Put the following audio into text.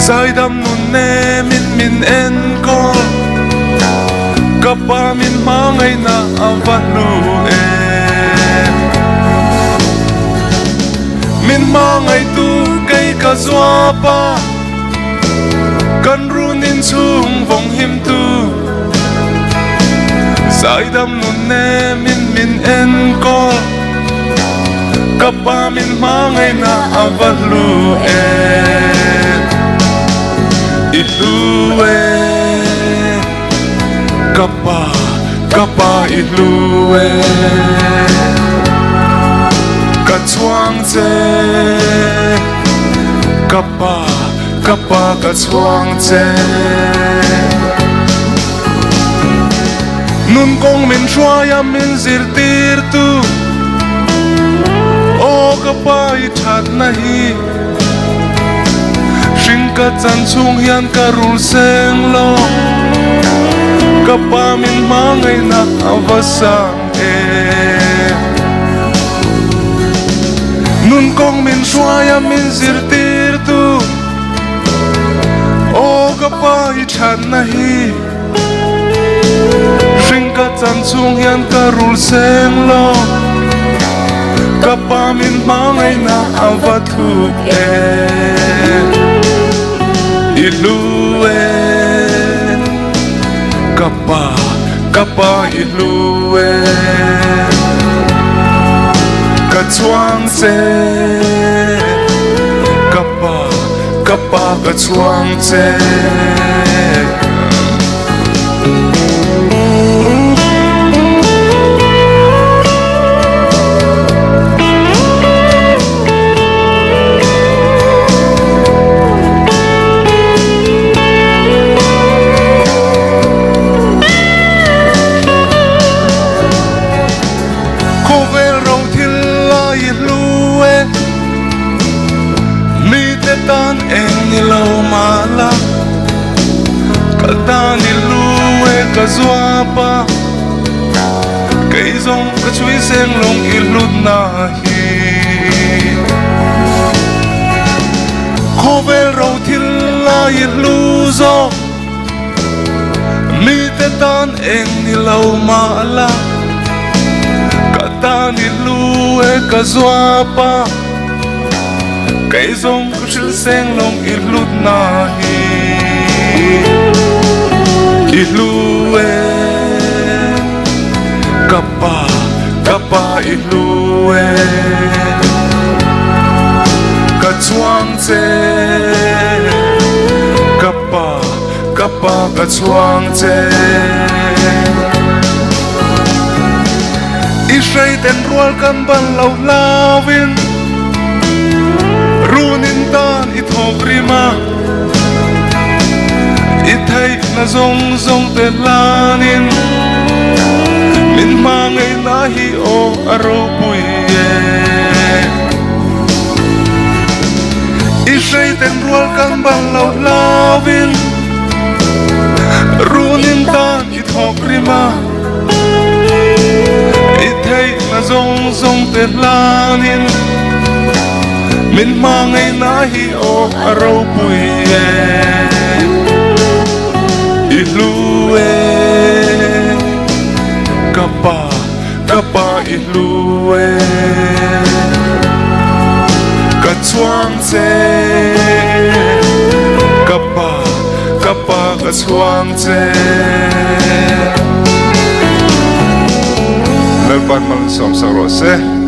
sai đam nun nè min en ko kapa min mangai na avanu min mangai tu kai ka zwa pa kan runin chung vong him tu sai đam nun nè min en ko kapa min mangai na avanu ilue kapa ilue kachuang che kapa kachuang che nun kong min shwa ya min zir tir tu o kapa I that nahi ka chan chung hian ka rul seng lo kapa min mangai na avasang nun kong min shwaya min zir tir tu o kapa I chan nahi ring ka chan chung hian ka rul seng lo kapa min mangai na avathuk ilue kapa ilue kachuang che kapa kachuang che tan eng ni lo ma la ka ta ni luwe ka zwa pa kai zong ka chui seng long I lut na hi khovel ro thil la I lu zo mi te tan eng ni lo ma la ka ta ni luwe ka zwa pa kai zong ku shil seng long I lut na hi ilue kapa ilue kachuang che kapa kachuang che I shai ten rual kan ban lau lawin runin tan I thok rima I thai na zong te lanin min mangai na hi o aro puye I shai ten rual kan bang lau lawin runin tan I thok rima I thai na zong te lanin min mangai na hi o aro puye ilue kapa ilue kachuang che kapa kachuang che melpan mal som sa rose